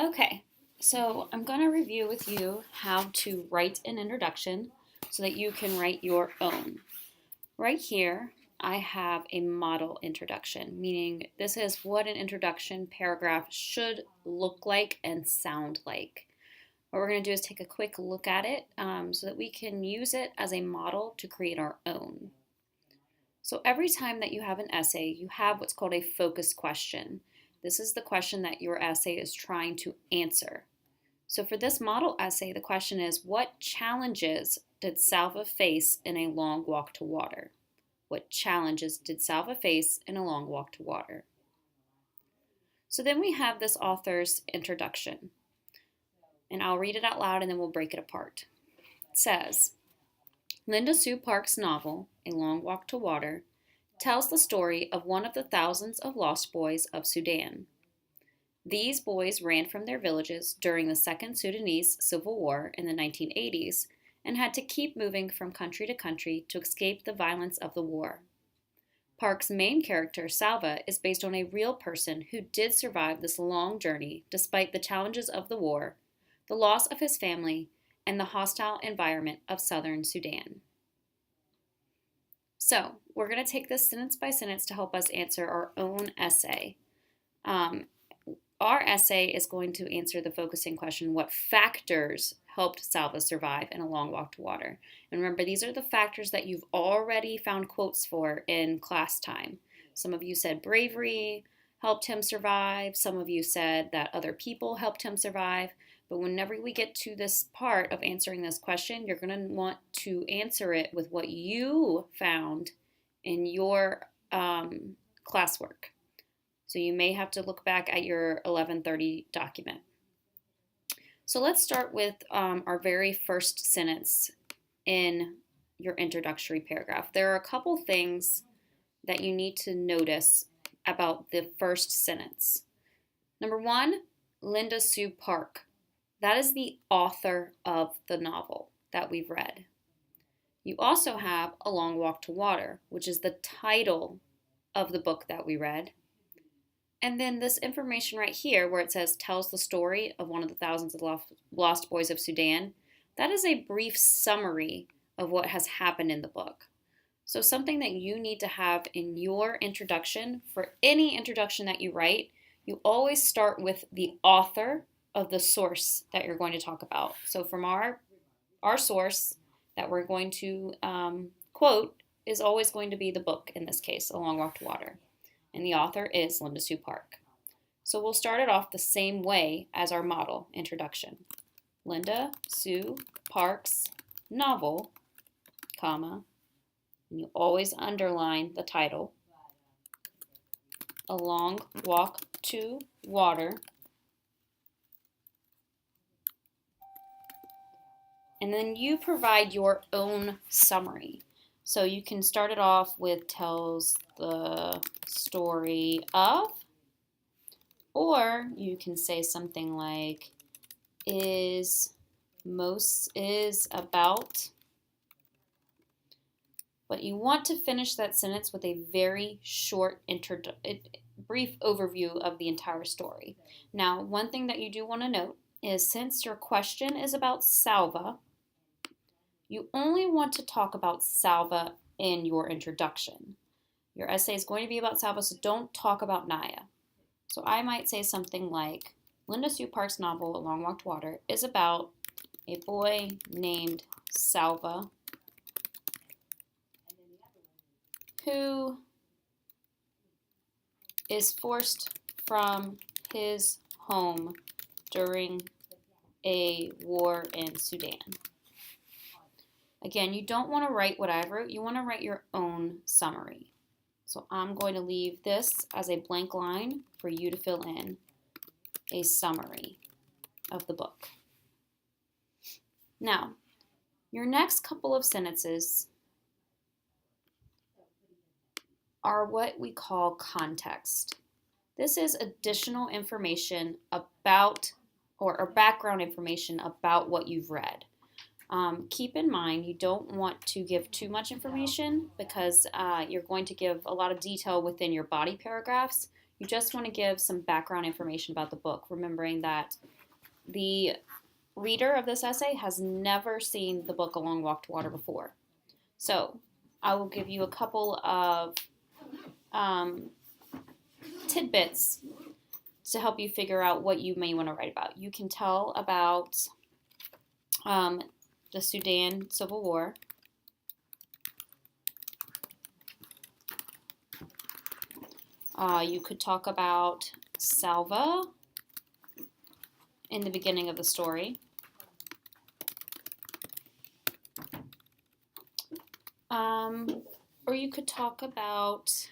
Okay, so I'm going to review with you how to write an introduction so that you can write your own. Right here, I have a model introduction, meaning this is what an introduction paragraph should look like and sound like. What we're going to do is take a quick look at it so that we can use it as a model to create our own. So every time that you have an essay, you have what's called a focus question. This is the question that your essay is trying to answer. So for this model essay, the question is, what challenges did Salva face in a long walk to water? What challenges did Salva face in a long walk to water? So then we have this author's introduction, and I'll read it out loud and then we'll break it apart. It says, Linda Sue Park's novel, A Long Walk to Water, tells the story of one of the thousands of lost boys of Sudan. These boys ran from their villages during the Second Sudanese Civil War in the 1980s and had to keep moving from country to country to escape the violence of the war. Park's main character, Salva, is based on a real person who did survive this long journey despite the challenges of the war, the loss of his family, and the hostile environment of southern Sudan. So, we're going to take this sentence by sentence to help us answer our own essay. Our essay is going to answer the focusing question, what factors helped Salva survive in a long walk to water? And remember, these are the factors that you've already found quotes for in class time. Some of you said bravery helped him survive. Some of you said that other people helped him survive. But whenever we get to this part of answering this question, you're going to want to answer it with what you found in your classwork. So you may have to look back at your 1130 document. So let's start with our very first sentence in your introductory paragraph. There are a couple things that you need to notice about the first sentence. Number one, Linda Sue Park. That is the author of the novel that we've read. You also have A Long Walk to Water, which is the title of the book that we read. And then this information right here where it says tells the story of one of the thousands of lost boys of Sudan, that is a brief summary of what has happened in the book. So something that you need to have in your introduction, for any introduction that you write, you always start with the author of the source that you're going to talk about. So from our source that we're going to quote is always going to be the book, in this case, A Long Walk to Water. And the author is Linda Sue Park. So we'll start it off the same way as our model introduction. Linda Sue Park's novel, comma, and you always underline the title, A Long Walk to Water. And then you provide your own summary. So you can start it off with tells the story of, or you can say something like is about. But you want to finish that sentence with a very short brief overview of the entire story. Now, one thing that you do want to note is since your question is about Salva, you only want to talk about Salva in your introduction. Your essay is going to be about Salva, so don't talk about Naya. So I might say something like, Linda Sue Park's novel, A Long Walk to Water, is about a boy named Salva who is forced from his home during a war in Sudan. Again, you don't want to write what I wrote. You want to write your own summary. So I'm going to leave this as a blank line for you to fill in a summary of the book. Now, your next couple of sentences are what we call context. This is additional information about, or background information about what you've read. Keep in mind you don't want to give too much information because you're going to give a lot of detail within your body paragraphs. you just want to give some background information about the book, remembering that the reader of this essay has never seen the book A Long Walk to Water before. So I will give you a couple of tidbits to help you figure out what you may want to write about. You can tell about the Sudan Civil War. You could talk about Salva in the beginning of the story. Or you could talk about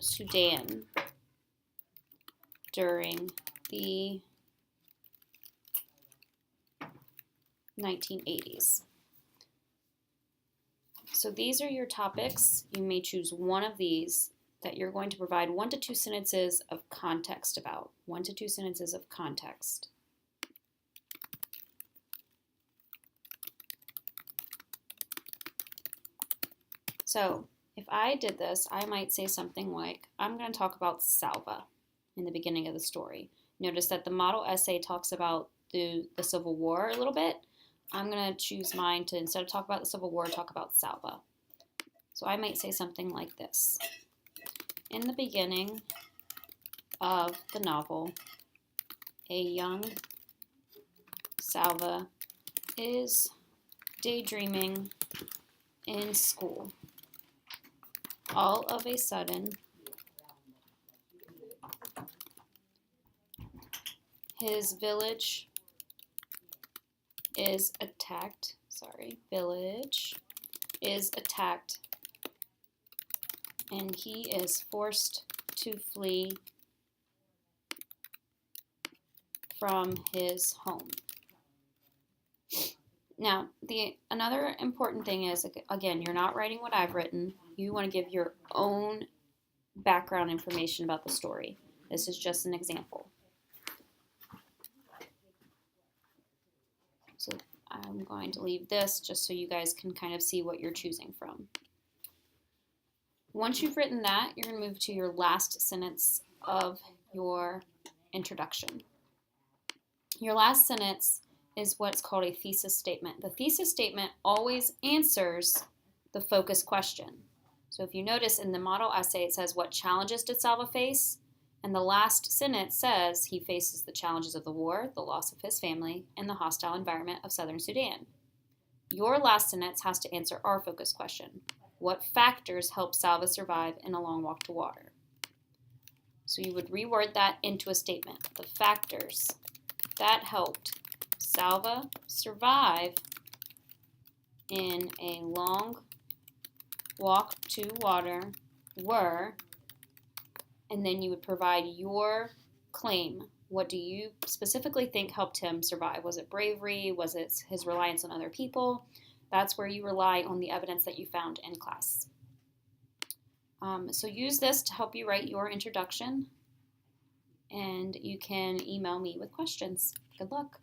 Sudan during the 1980s. So these are your topics. You may choose one of these that you're going to provide 1 to 2 sentences of context about. 1 to 2 sentences of context. So if I did this, I might say something like, I'm going to talk about Salva in the beginning of the story. Notice that the model essay talks about the Civil War a little bit. I'm going to choose mine to, instead of talk about the Civil War, talk about Salva. So I might say something like this. In the beginning of the novel, a young Salva is daydreaming in school. All of a sudden, his village is attacked. Village is attacked, and he is forced to flee from his home. Now, another important thing is, again, you're not writing what I've written. You want to give your own background information about the story. This is just an example. So I'm going to leave this just so you guys can kind of see what you're choosing from. Once you've written that, you're going to move to your last sentence of your introduction. Your last sentence is what's called a thesis statement. The thesis statement always answers the focus question. So if you notice in the model essay, it says, what challenges did Salva face? And the last sentence says he faces the challenges of the war, the loss of his family, and the hostile environment of southern Sudan. Your last sentence has to answer our focus question. What factors help Salva survive in A Long Walk to Water? So you would reword that into a statement. The factors that helped Salva survive in A Long Walk to Water were, and then you would provide your claim. What do you specifically think helped him survive? Was it bravery? Was it his reliance on other people? That's where you rely on the evidence that you found in class. So use this to help you write your introduction, and you can email me with questions. Good luck.